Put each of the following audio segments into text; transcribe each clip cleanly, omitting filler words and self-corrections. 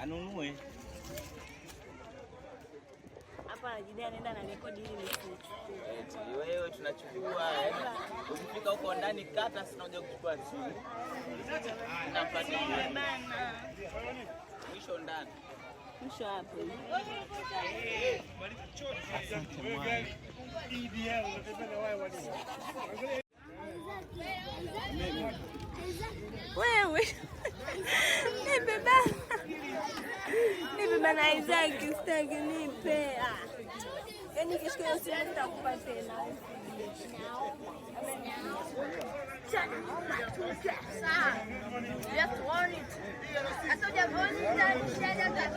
Anunue. Hapa anajidai anaenda na rekodi hili nisichukue. Wewe tunachukua. Ukifika huko ndani kata sina hoja kuchukua simu. Napata bana. Mwisho ndani. Mwisho hapo. Wewe. Nipe bana Isaac staki nipe. Yaani kesho yao si nitakupa tena. Just want it. Atoja bonita shada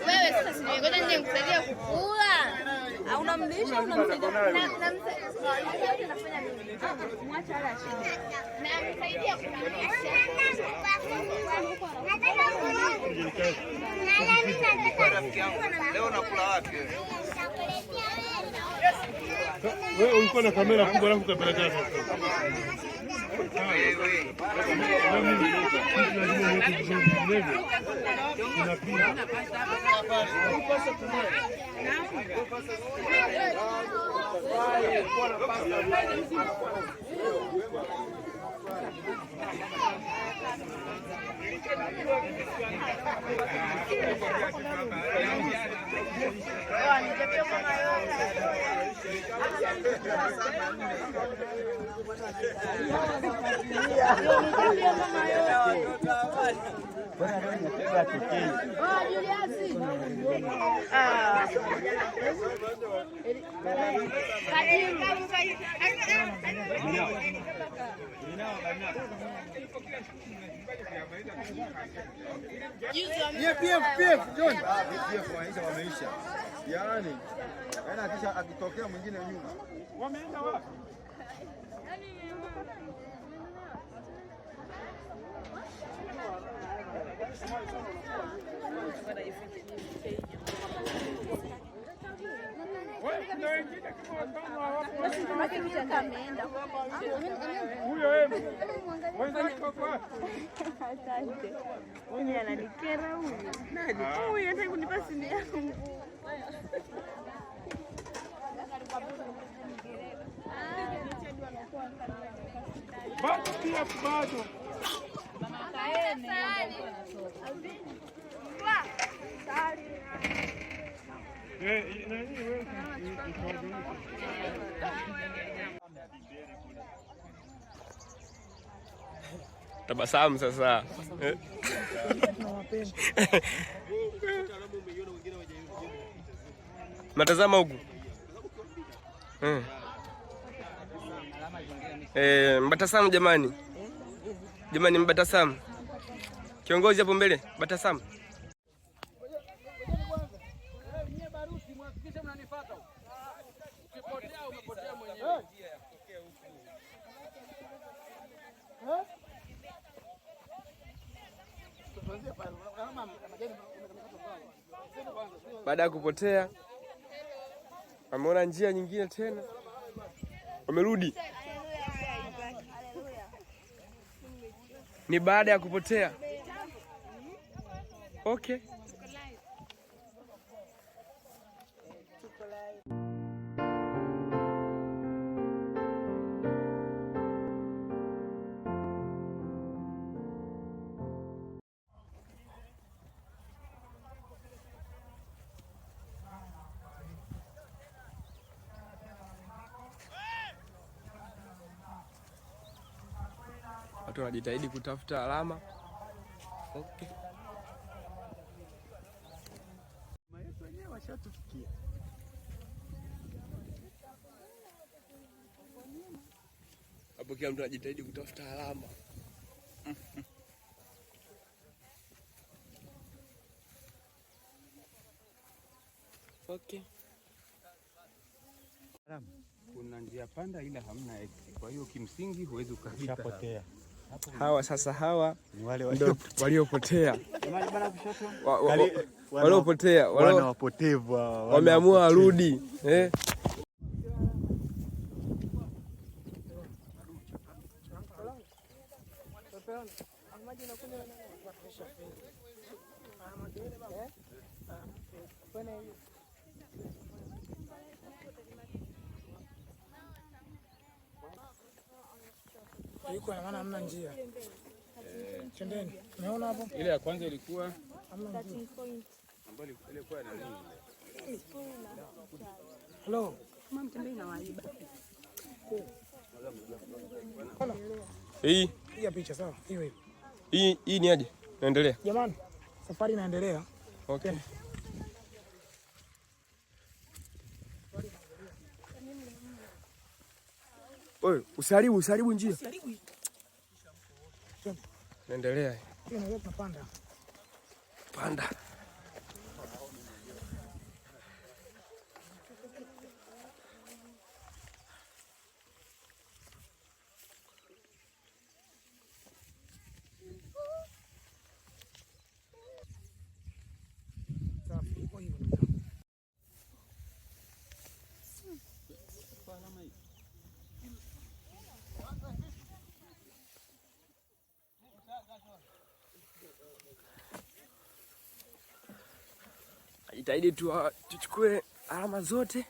wewe sasa sio ngoja nije nikusaidie kukula. Au unamlisha unamsaidia? Nafanya nini? Mwacha ala chini. Na msaidia kumlisha. Leo nakula wapi wewe? Ulikuwa na kamera kubwa alafu kapeleka sasa. PF John. PF wameisha. Yaani kisha akitokea mwingine nyuma. Wameenda wapi? Huyu ananikera huyu. Nani? Huyu anataka kunipa simu yangu. Bado pia bado. Mama kaeni. Nani wewe? Tabasamu sasa. Matazama huku. Mbatasamu jamani. Jamani mbatasamu. Kiongozi hapo mbele, mbatasamu. Baada ya kupotea wameona njia nyingine tena, wamerudi. Ni baada ya kupotea. Okay. Watu wanajitahidi kutafuta alama. Okay. Hapo kila mtu anajitahidi kutafuta alama. Okay. Kuna njia panda ila hamna exit. Kwa hiyo kimsingi huwezi ukapita. Hawa sasa hawa ndio waliopotea. Waliopotea, wapotevu wameamua warudi. Yuko na maana hamna njia. Chendeni. Umeona hapo? Ile ya kwanza ilikuwa Hamna njia. ambayo ilikuwa na nini? Hello. Mama mtembei na waiba. Hii Piga picha sawa? Hiyo hiyo. hii ni aje? Naendelea. Jamani, safari inaendelea. Okay. Wewe usiharibu njia. Naendelea. Hiyo ndio tunapanda. Panda. Safi. Kwa hiyo. Jitahidi tuchukue alama zote.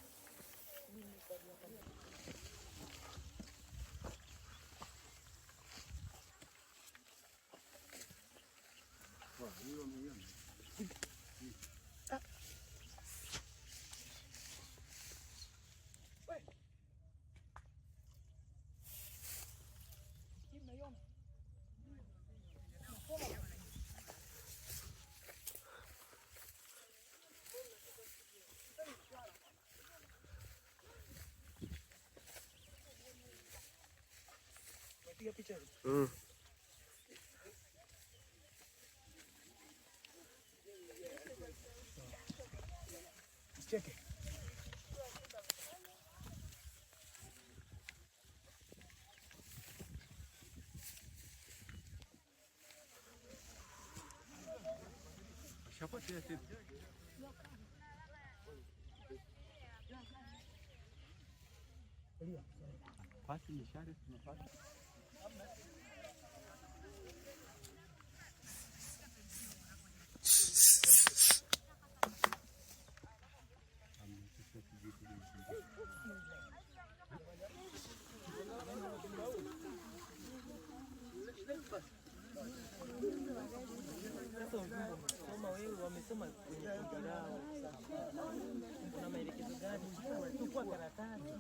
Piga picha. Cheke. Shapotea tena. Pasi mishale tunapata. Wamesoma kwenye kundi lao. Kuna maelekezo gani? Chukua karatasi.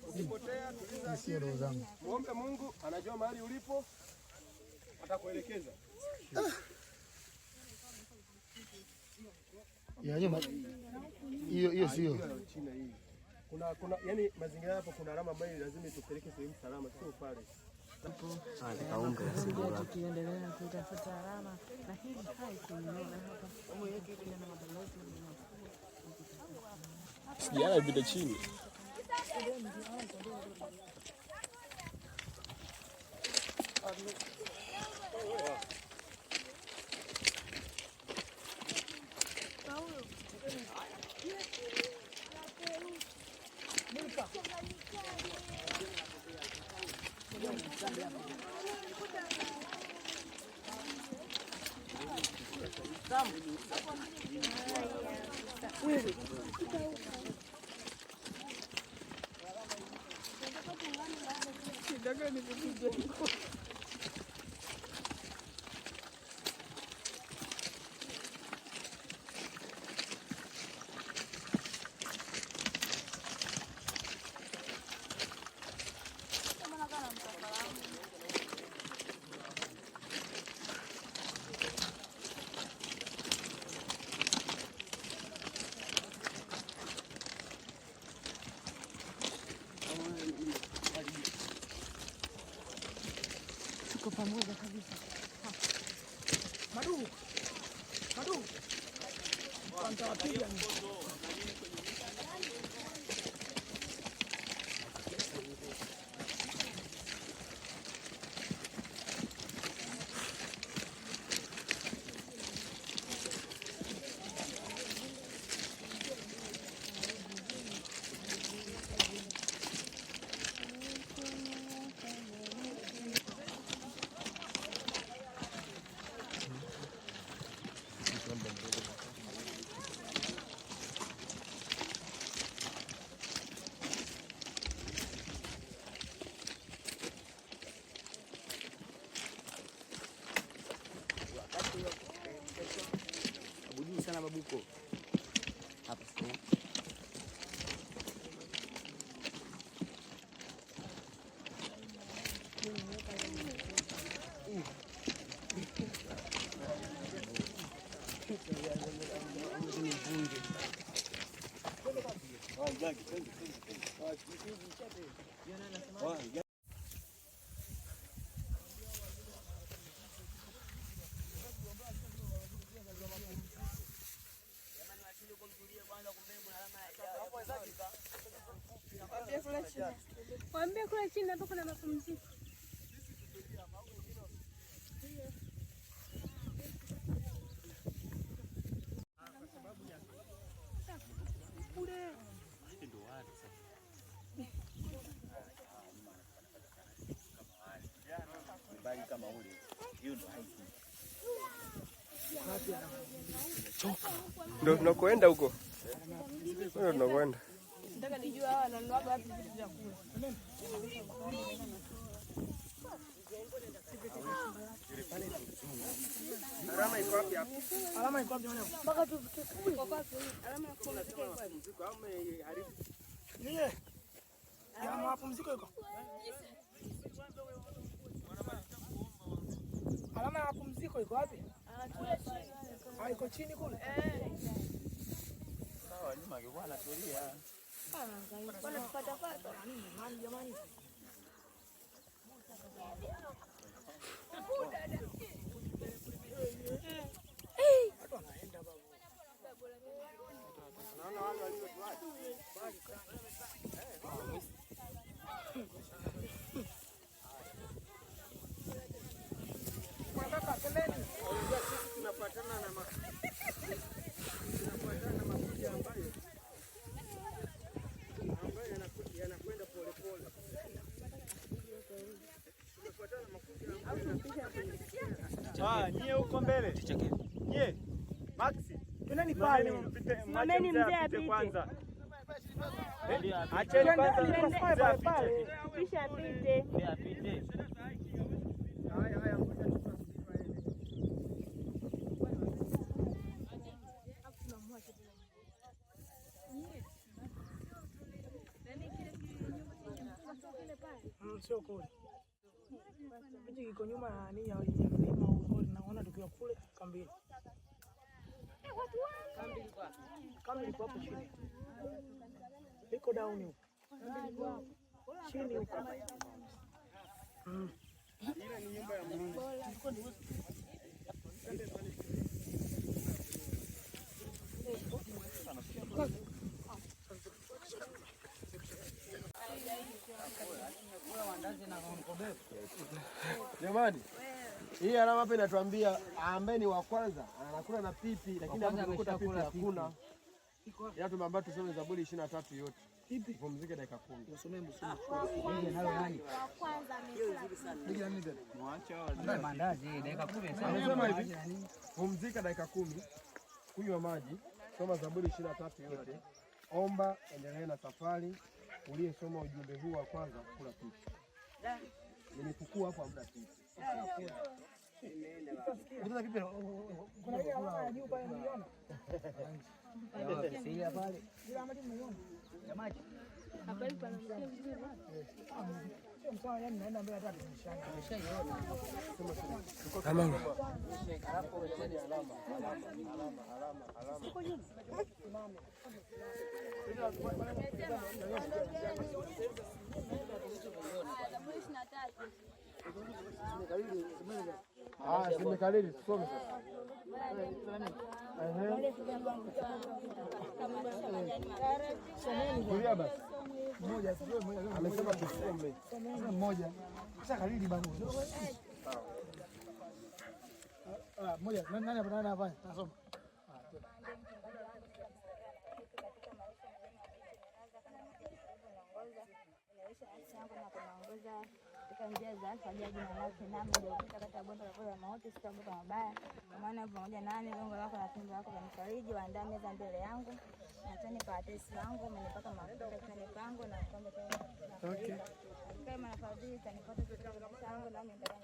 Ukipotea muombe Mungu, anajua mahali ulipo, atakuelekeza. Hiyo sio. Kuna yani mazingira hapo kuna alama ambayo lazima itupeleke sehemu salama, sio pale. Tukiendelea kutafuta alama na hili haikuiona hapa. Mweke kuna na mabalozi. Sijala vita chini. Tuko pamoja kabisa. Madu. Nitawapiga. sababu huko hapa sio. Waambie kule chini hapo kuna mapumziko. Ndio tunakoenda huko. Ndio tunakoenda. Nataka nijue hawa wananunua wapi vitu vya kula. Alama iko wapi hapo? Alama iko wapi mwanangu? Mpaka tufike kule. Kwa wapi? Alama ya kupumzika iko wapi? Niye. Ya mapumziko iko. Alama ya mapumziko iko wapi? Iko chini kule. Sawa, nyuma angekuwa anatulia. Bwana tupata pata. Nani jamani? Watu wanaenda babu. Naona wale waliotuacha. Tunapatana na makundi ambayo yanakwenda polepole. Nyie huko mbele. Nyie. Maxi. Twendeni pale. Mameni mzee apite Kwanza. Acheni kwanza pale. kisha apite. apite. Haya. Sio kule. Hichi kiko nyuma ya nini ya mlima huko, naona tukiwa kule kambini. Kambi iko hapo chini. Iko down huko. Chini huko. Ile ni nyumba ya Mungu. Jamani, hii alama hapa inatuambia ambeni wa kwanza anakula na pipi, lakini hakukuta pipi hakuna. Ila tumeambiwa tusome Zaburi 23 yote. Pipi pumzike dakika 10. Usomee msumi. Mandazi dakika 10. Anasema hivi, pumzika dakika 10, kunywa maji, soma Zaburi 23 yote. Omba, endelea na safari. Uliyesoma ujumbe huu wa kwanza kula pipi. Nimechukua hapo muda pipi. Unataka pipi? Kuna ile alama ya juu pale mliona? Sio pale. Ile alama mliona? Jamani. Hapa ni pana mzee. Sio msawa, yani naenda mbele hata tumeshana. Tamam. Zimekalili tusome sasa. Kulia basi. Mmoja sio mmoja. Amesema tusome. Mmoja. Sasa kalili bana. Mmoja. Nani hapa? Nasoma. katika njia za alfajiri jina lake nami ndio kati ya bonde la mauti sitaogopa mabaya, kwa maana pamoja nami gongo lako na pembe lako wanifariji. Waandaa meza mbele yangu na tani kwa atesi wangu, umenipaka mafuta kichwani pangu na kombe tena. Kama nafadhili tanipata kitu changu nami ndio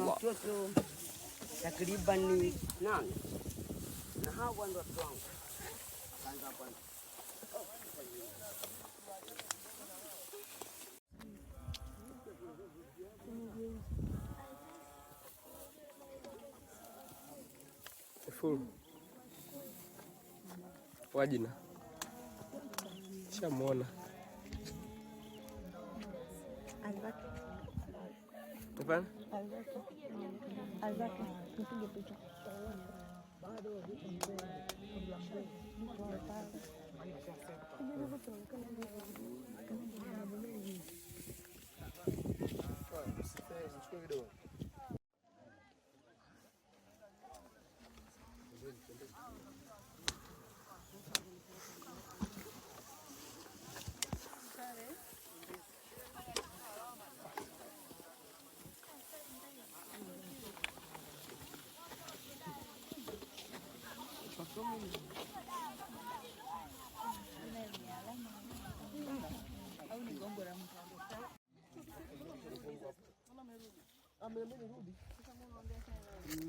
Watoto takriban 8 na hawa ndio watoto wangu. Full. Wajina. Shamuona. Hapana? Albaki, nipige picha.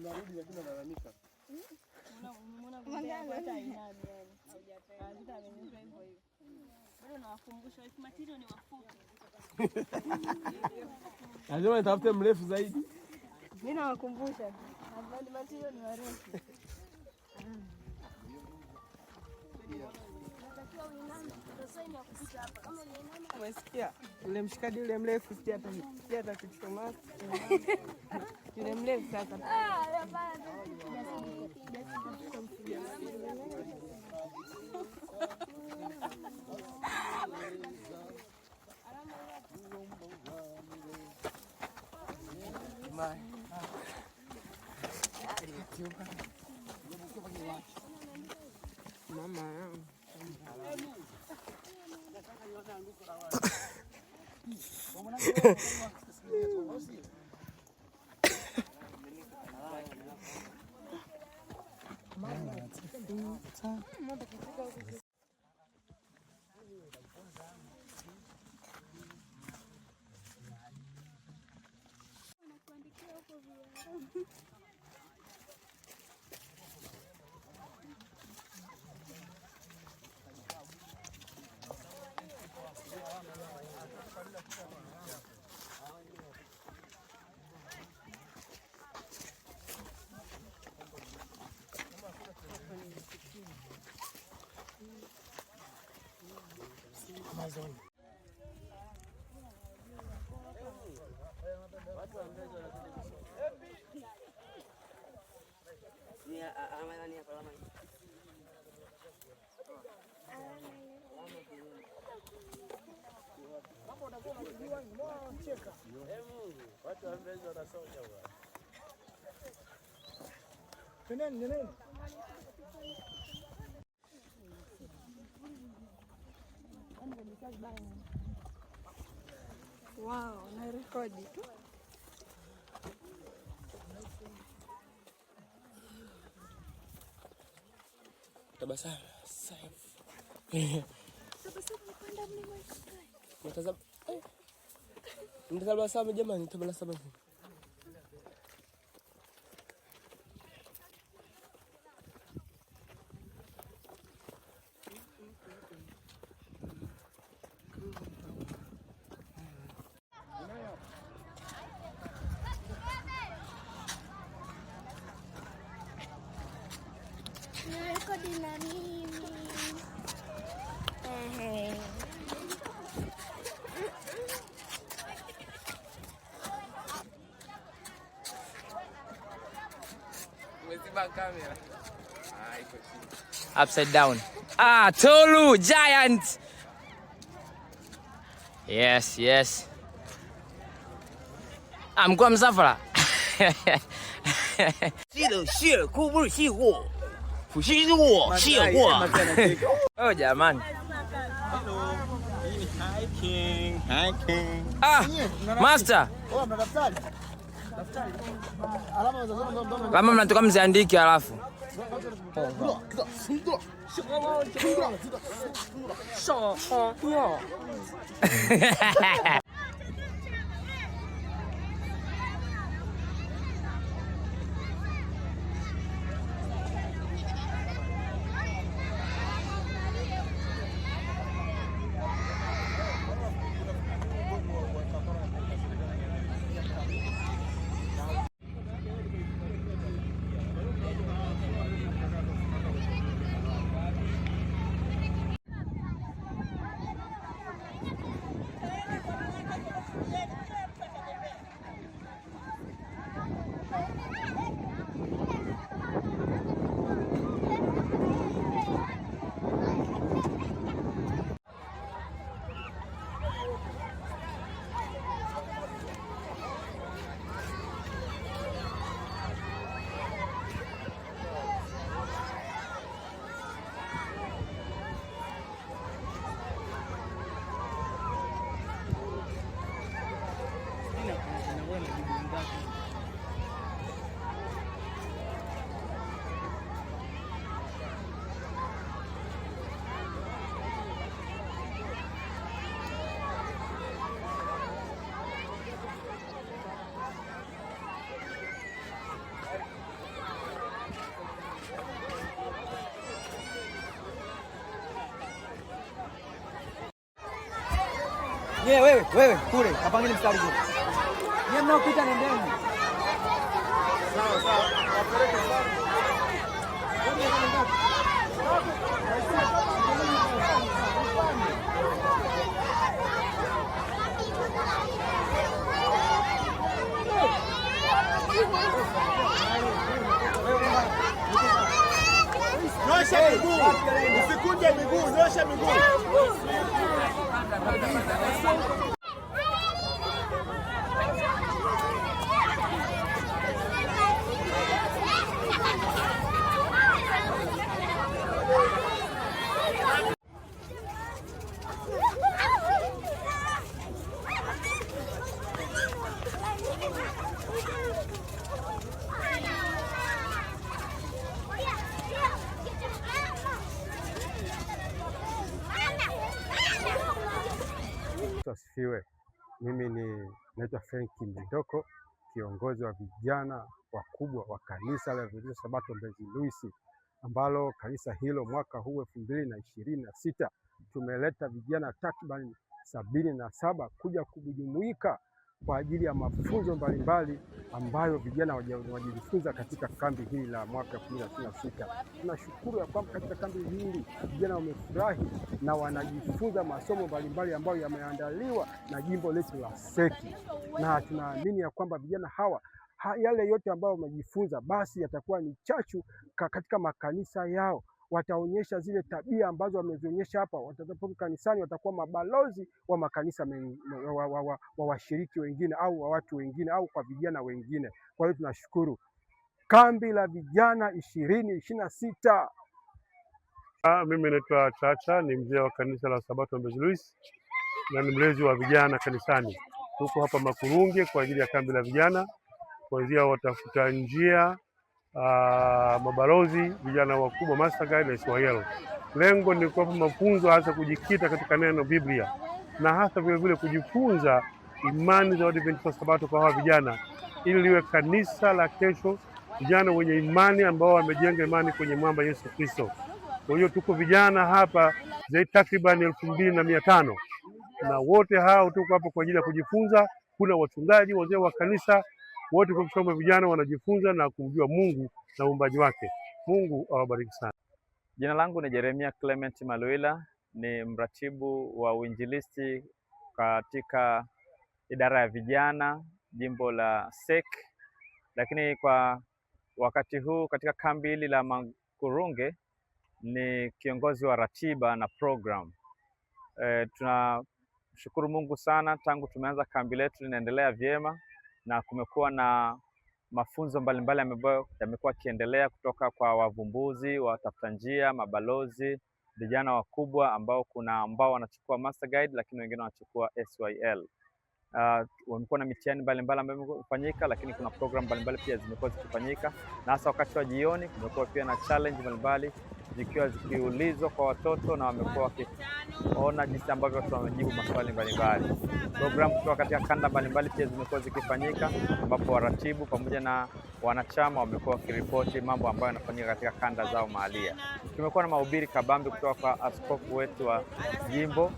Narudi lakini nalalamika. Lazima nitafute mrefu zaidi. Mimi nawakumbusha. Matiro ni warefu. Umesikia? Yule mshikaji yule mrefu sija atakuchoma. Yule mrefu sasa. Mama yangu. Amazon. Wow, na rekodi tu. Tabasamu. Mtabasamu jamani, tabasamu. Rekodi na mimi. Upside down. Tolu Giant. Yes. mkuu wa msafara. Oh jamani. Master. Kama mnatoka mziandike alafu. Wewe kule kapangeni mstari kule. Yeye mnaopita nendeni. Sawa sawa. Wapeleke sawa. Nyosha miguu. Usikunje miguu, nyosha miguu. Asifiwe. Mimi naitwa Frank Mbindoko, kiongozi wa vijana wakubwa wa kanisa la Adventista Sabato Mbezi Luis, ambalo kanisa hilo mwaka huu 2026 tumeleta vijana takriban 77 kuja kujumuika kwa ajili ya mafunzo mbalimbali ambayo vijana wajifunza katika kambi hili la mwaka 2026. Tunashukuru ya kwamba katika kambi hili vijana wamefurahi na wanajifunza masomo mbalimbali ambayo yameandaliwa na jimbo letu la Seki, na tunaamini ya kwamba vijana hawa yale yote ambayo wamejifunza basi yatakuwa ni chachu katika makanisa yao. Wataonyesha zile tabia ambazo wamezionyesha hapa. Watakapokuwa kanisani watakuwa mabalozi wa makanisa wa washiriki wengine au wa watu wengine au kwa vijana wengine. Kwa hiyo tunashukuru kambi la vijana 2026. Mimi naitwa Chacha, ni mzee wa kanisa la Sabato Mbezi Luis na ni mlezi wa vijana kanisani. Tuko hapa Makurunge kwa ajili ya kambi la vijana, kuanzia watafuta njia, mabalozi, vijana wakubwa, Master Guide na Swahili. Lengo ni kuwapa mafunzo hasa kujikita katika neno Biblia na hasa vile vile kujifunza imani za Adventista Sabato kwa hawa vijana, ili liwe kanisa la kesho, vijana wenye imani ambao wamejenga imani kwenye mwamba Yesu Kristo. Kwa hiyo tuko vijana hapa zaidi takriban 2500 na wote hao tuko hapa kwa ajili ya kujifunza. Kuna wachungaji, wazee wa kanisa, wote kwa kusoma vijana wanajifunza na kumjua Mungu na uumbaji wake. Mungu awabariki sana. Jina langu ni Jeremia Clement Maluila, ni mratibu wa uinjilisti katika idara ya vijana jimbo la Sek, lakini kwa wakati huu katika kambi hili la Makurunge ni kiongozi wa ratiba na program. Tunashukuru Mungu sana, tangu tumeanza kambi letu linaendelea vyema na kumekuwa na mafunzo mbalimbali ambayo yamekuwa yakiendelea kutoka kwa wavumbuzi, watafuta njia, mabalozi, vijana wakubwa ambao wanachukua Master Guide, lakini wengine wanachukua SYL. Wamekuwa na mitihani mbalimbali ambayo imefanyika, lakini kuna program mbalimbali pia zimekuwa zikifanyika, na hasa wakati wa jioni kumekuwa pia na challenge mbalimbali zikiwa zikiulizwa kwa watoto, na wamekuwa wakiona jinsi ambavyo watu wamejibu maswali mbalimbali. Program kutoka katika kanda mbalimbali pia zimekuwa zikifanyika, ambapo waratibu pamoja na wanachama wamekuwa wakiripoti mambo ambayo yanafanyika katika kanda zao mahalia. Tumekuwa na mahubiri kabambe kutoka kwa askofu wetu wa jimbo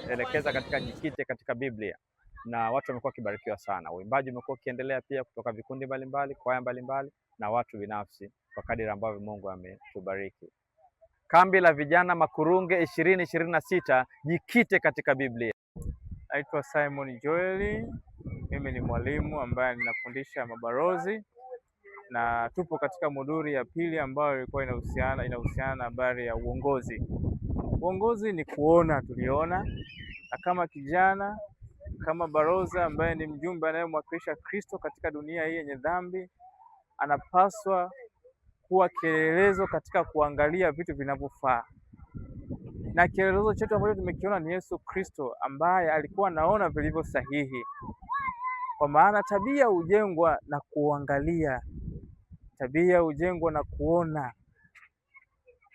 elekeza katika jikite katika Biblia, na watu wamekuwa kibarikiwa sana. Uimbaji umekuwa ukiendelea pia kutoka vikundi mbalimbali, kwaya mbalimbali na watu binafsi kwa kadiri ambavyo Mungu ametubariki. Kambi la vijana Makurunge 2026 jikite katika Biblia. Naitwa Simon Joeli, mimi ni mwalimu ambaye ninafundisha mabalozi, na tupo katika moduli ya pili ambayo ilikuwa inahusiana na habari ya uongozi. Uongozi ni kuona, tuliona, na kama kijana, kama balozi ambaye ni mjumbe anayemwakilisha Kristo katika dunia hii yenye dhambi, anapaswa kuwa kielelezo katika kuangalia vitu vinavyofaa. Na kielelezo chetu ambacho tumekiona ni Yesu Kristo, ambaye alikuwa anaona vilivyo sahihi. Kwa maana tabia hujengwa na kuangalia, tabia hujengwa na kuona.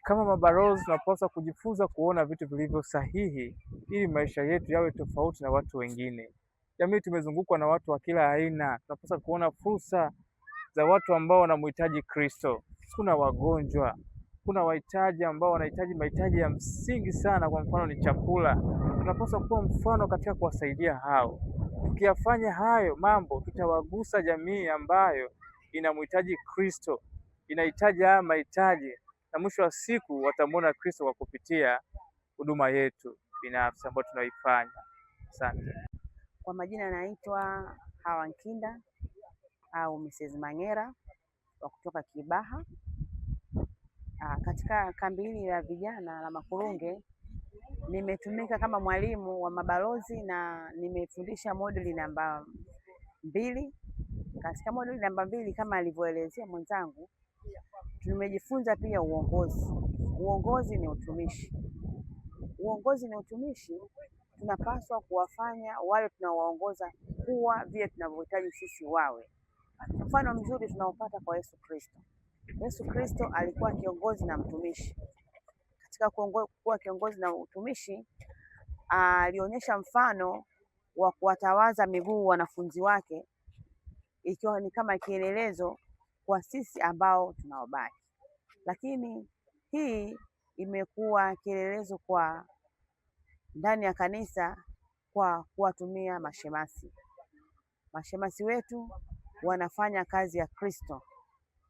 Kama mabalozi tunapaswa kujifunza kuona vitu vilivyo sahihi ili maisha yetu yawe tofauti na watu wengine. Jamii tumezungukwa na watu wa kila aina, tunapaswa kuona fursa za watu ambao wanamhitaji Kristo. Kuna wagonjwa, kuna wahitaji ambao wanahitaji mahitaji ya msingi sana, kwa mfano ni chakula. Tunapaswa kuwa mfano katika kuwasaidia hao. Tukiyafanya hayo mambo, tutawagusa jamii ambayo inamhitaji Kristo, inahitaji haya mahitaji, na mwisho wa siku watamwona Kristo kwa kupitia huduma yetu binafsi ambayo tunaifanya. Asante. Kwa majina naitwa Hawa Nkinda au Mrs. Mangera wa kutoka Kibaha. Katika kambi hili la vijana la Makurunge nimetumika kama mwalimu wa mabalozi na nimefundisha moduli namba 2. Katika moduli namba 2 kama alivyoelezea mwenzangu, tumejifunza pia uongozi. Uongozi ni utumishi. Uongozi ni utumishi, tunapaswa kuwafanya wale tunawaongoza kuwa vile tunavyohitaji sisi wawe. Mfano mzuri tunaopata kwa Yesu Kristo. Yesu Kristo alikuwa kiongozi na mtumishi. Katika kuwa kiongozi na utumishi, alionyesha mfano wa kuwatawaza miguu wanafunzi wake, ikiwa ni kama kielelezo kwa sisi ambao tunaobaki. Lakini hii imekuwa kielelezo kwa ndani ya kanisa kwa kuwatumia mashemasi. Mashemasi wetu wanafanya kazi ya Kristo,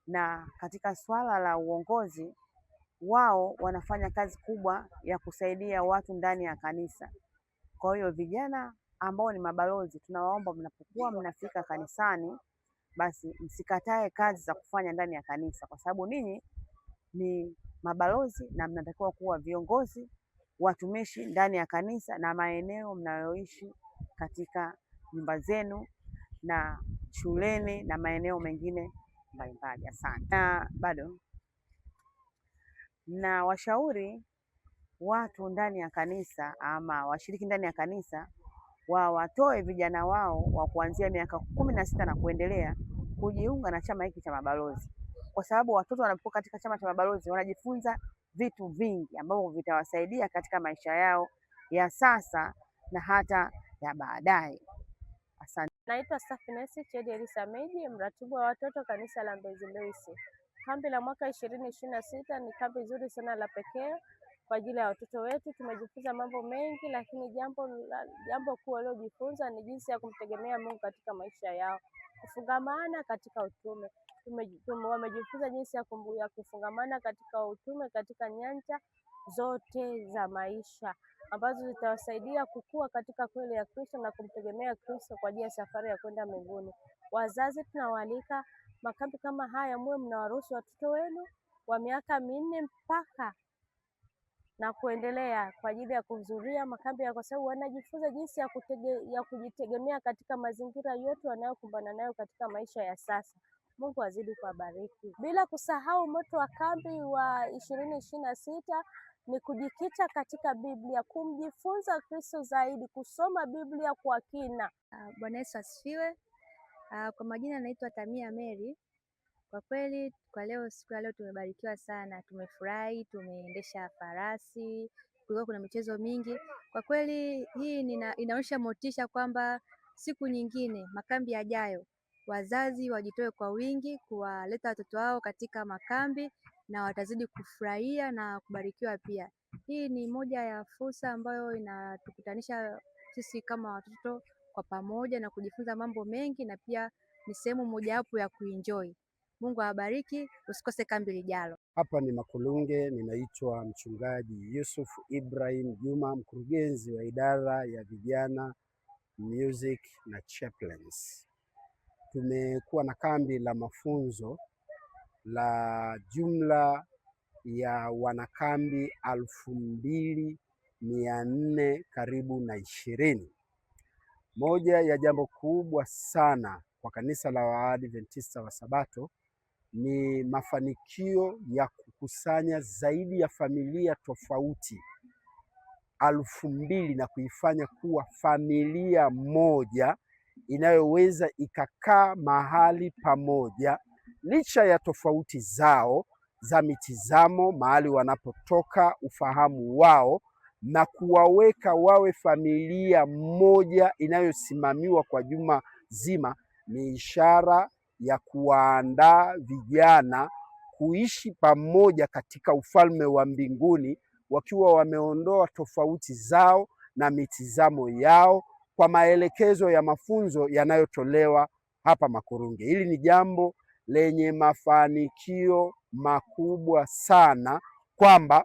na katika swala la uongozi wao wanafanya kazi kubwa ya kusaidia watu ndani ya kanisa. Kwa hiyo vijana ambao ni mabalozi, tunawaomba mnapokuwa mnafika kanisani, basi msikatae kazi za kufanya ndani ya kanisa, kwa sababu ninyi ni mabalozi na mnatakiwa kuwa viongozi, watumishi ndani ya kanisa na maeneo mnayoishi katika nyumba zenu na shuleni na maeneo mengine mbalimbali. Asante. Na bado na washauri watu ndani ya kanisa ama washiriki ndani ya kanisa watoe vijana wao wa kuanzia miaka 16 na kuendelea kujiunga na chama hiki cha mabalozi, kwa sababu watoto wanapokuwa katika chama cha mabalozi wanajifunza vitu vingi ambavyo vitawasaidia katika maisha yao ya sasa na hata ya baadaye. Asante. Naitwa Safinesi Chedi Elisa Meji, mratibu wa watoto kanisa la Mbezi Luisi. Kambi la mwaka 2026 ni kambi zuri sana la pekee kwa ajili ya watoto wetu. Tumejifunza mambo mengi, lakini jambo kuu waliojifunza ni jinsi ya kumtegemea Mungu katika maisha yao, kufungamana katika utume. Wamejifunza jinsi ya kufungamana katika utume katika nyanja zote za maisha, ambazo zitawasaidia kukua katika kweli ya Kristo na kumtegemea Kristo kwa ajili ya safari ya kwenda mbinguni. Wazazi, tunawaalika makambi kama haya muwe mnawaruhusu watoto wenu wa miaka 4 mpaka na kuendelea kwa ajili ya kuhudhuria makambi kwa sababu wanajifunza jinsi ya kujitegemea katika mazingira yote wanayokumbana nayo katika maisha ya sasa. Mungu azidi kuwabariki. Bila kusahau moto wa kambi wa 2026 ni kujikita katika Biblia, kumjifunza Kristo zaidi, kusoma Biblia kwa kina. Bwana Yesu asifiwe. Kwa majina naitwa Tamia Mary. Kwa kweli kwa leo, siku ya leo tumebarikiwa sana, tumefurahi, tumeendesha farasi, kulikuwa kuna michezo mingi. Kwa kweli hii inaonyesha motisha kwamba siku nyingine, makambi yajayo, wazazi wajitoe kwa wingi kuwaleta watoto wao katika makambi na watazidi kufurahia na kubarikiwa pia. Hii ni moja ya fursa ambayo inatukutanisha sisi kama watoto kwa pamoja na kujifunza mambo mengi, na pia ni sehemu mojawapo ya kuenjoy. Mungu awabariki, usikose kambi lijalo. Hapa ni Makulunge, ninaitwa Mchungaji Yusuf Ibrahim Juma, mkurugenzi wa idara ya vijana, music na chaplains. Tumekuwa na kambi la mafunzo la jumla ya wanakambi 2400 karibu na 20. Moja ya jambo kubwa sana kwa kanisa la Waadventista wa Sabato ni mafanikio ya kukusanya zaidi ya familia tofauti 2000 na kuifanya kuwa familia moja inayoweza ikakaa mahali pamoja licha ya tofauti zao za mitizamo, mahali wanapotoka, ufahamu wao, na kuwaweka wawe familia moja inayosimamiwa kwa juma zima. Ni ishara ya kuwaandaa vijana kuishi pamoja katika ufalme wa mbinguni, wakiwa wameondoa tofauti zao na mitizamo yao kwa maelekezo ya mafunzo yanayotolewa hapa Makurunge. Hili ni jambo lenye mafanikio makubwa sana, kwamba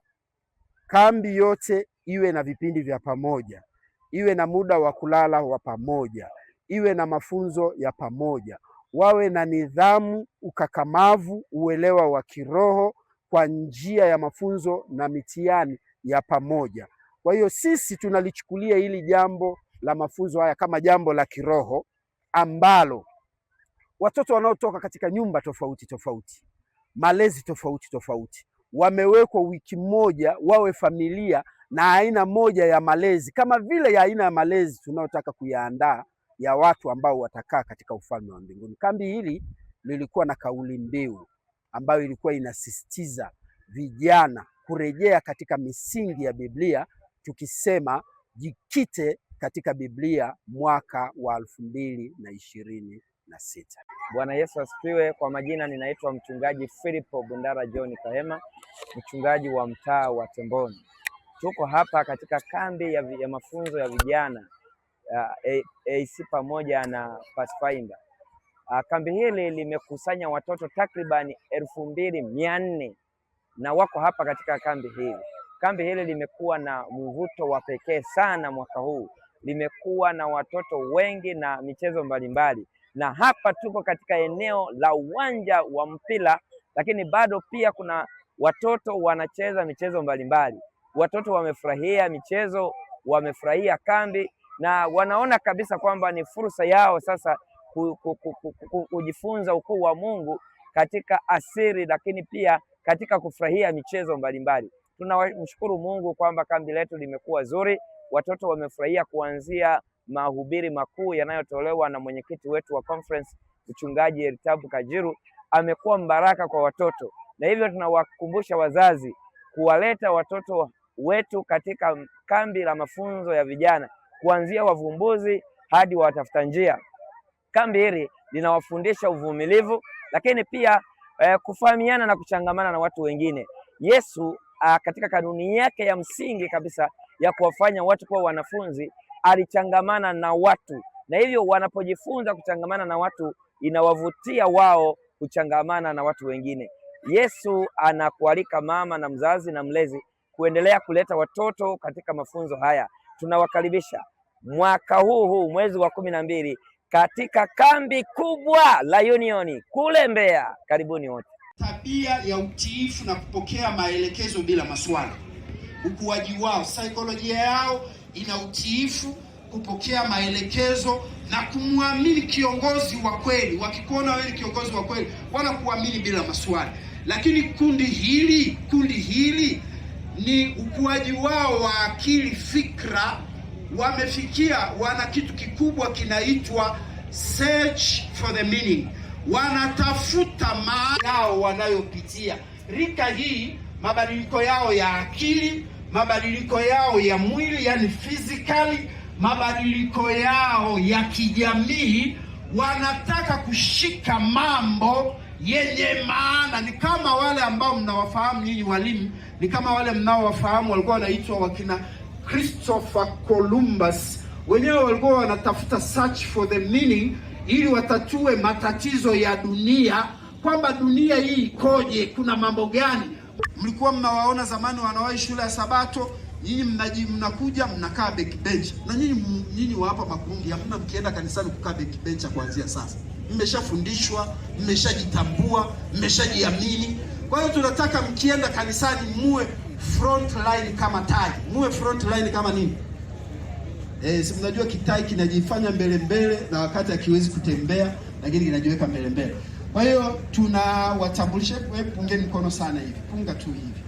kambi yote iwe na vipindi vya pamoja, iwe na muda wa kulala wa pamoja, iwe na mafunzo ya pamoja, wawe na nidhamu, ukakamavu, uelewa wa kiroho kwa njia ya mafunzo na mitihani ya pamoja. Kwa hiyo sisi tunalichukulia hili jambo la mafunzo haya kama jambo la kiroho ambalo watoto wanaotoka katika nyumba tofauti tofauti, malezi tofauti tofauti, wamewekwa wiki moja wawe familia na aina moja ya malezi, kama vile ya aina ya malezi tunayotaka kuyaandaa ya watu ambao watakaa katika ufalme wa mbinguni. Kambi hili lilikuwa na kauli mbiu ambayo ilikuwa inasisitiza vijana kurejea katika misingi ya Biblia, tukisema jikite katika Biblia mwaka wa 2026. Bwana Yesu asifiwe. Kwa majina ninaitwa Mchungaji Philipo Bundara John Kahema, mchungaji wa mtaa wa Temboni. Tuko hapa katika kambi ya mafunzo ya vijana AC pamoja na Pathfinder. Kambi hili limekusanya watoto takribani 2400 na wako hapa katika kambi hili. Kambi hili limekuwa na mvuto wa pekee sana mwaka huu. Limekuwa na watoto wengi na michezo mbalimbali. Na hapa tuko katika eneo la uwanja wa mpira, lakini bado pia kuna watoto wanacheza michezo mbalimbali. Watoto wamefurahia michezo, wamefurahia kambi, na wanaona kabisa kwamba ni fursa yao sasa kujifunza ukuu wa Mungu katika asili, lakini pia katika kufurahia michezo mbalimbali. Tunamshukuru Mungu kwamba kambi letu limekuwa zuri. Watoto wamefurahia kuanzia mahubiri makuu yanayotolewa na mwenyekiti wetu wa conference, Mchungaji Elitabu Kajiru. Amekuwa mbaraka kwa watoto, na hivyo tunawakumbusha wazazi kuwaleta watoto wetu katika kambi la mafunzo ya vijana, kuanzia wavumbuzi hadi watafuta njia. Kambi hili linawafundisha uvumilivu, lakini pia kufahamiana na kuchangamana na watu wengine. Yesu katika kanuni yake ya msingi kabisa ya kuwafanya watu kuwa wanafunzi, alichangamana na watu, na hivyo wanapojifunza kuchangamana na watu inawavutia wao kuchangamana na watu wengine. Yesu anakualika mama na mzazi na mlezi kuendelea kuleta watoto katika mafunzo haya. Tunawakaribisha mwaka huu mwezi wa 12 katika kambi kubwa la Union kule Mbeya. Karibuni wote. Tabia ya utiifu na kupokea maelekezo bila maswali. ukuaji wao, saikolojia yao ina utiifu, kupokea maelekezo na kumwamini kiongozi wa kweli. Wakikuona wewe ni kiongozi wa kweli, wanakuamini bila maswali. Lakini kundi hili ni ukuaji wao wa akili, fikra, wana kitu kikubwa kinaitwa search for the meaning. Wanatafuta maana yao wanayopitia. Rika hii, mabadiliko yao ya akili, mabadiliko yao ya mwili, yani physically, mabadiliko yao ya kijamii, wanataka kushika mambo yenye maana. Ni kama wale ambao mnawafahamu nyinyi walimu, ni kama wale mnaowafahamu walikuwa wanaitwa wakina Christopher Columbus. Wenyewe walikuwa wanatafuta search for the meaning ili watatue matatizo ya dunia, kwamba dunia hii ikoje, kuna mambo gani. Mlikuwa mnawaona zamani wanawahi shule ya Sabato, nyinyi mnakuja mnakaa backbench. Na nyinyi wa hapa Makurungi hamna mkienda kanisani kukaa backbench kuanzia sasa. Mmeshafundishwa, mmeshajitambua, mmeshajiamini. Kwa hiyo tunataka mkienda kanisani muwe front line kama tai. Muwe front line kama nini? Si mnajua kitai kinajifanya mbele na wakati akiwezi kutembea, lakini kinajiweka mbele. Kwa hiyo tunawatambulisha, pungeni mkono sana hivi. Punga tu hivi.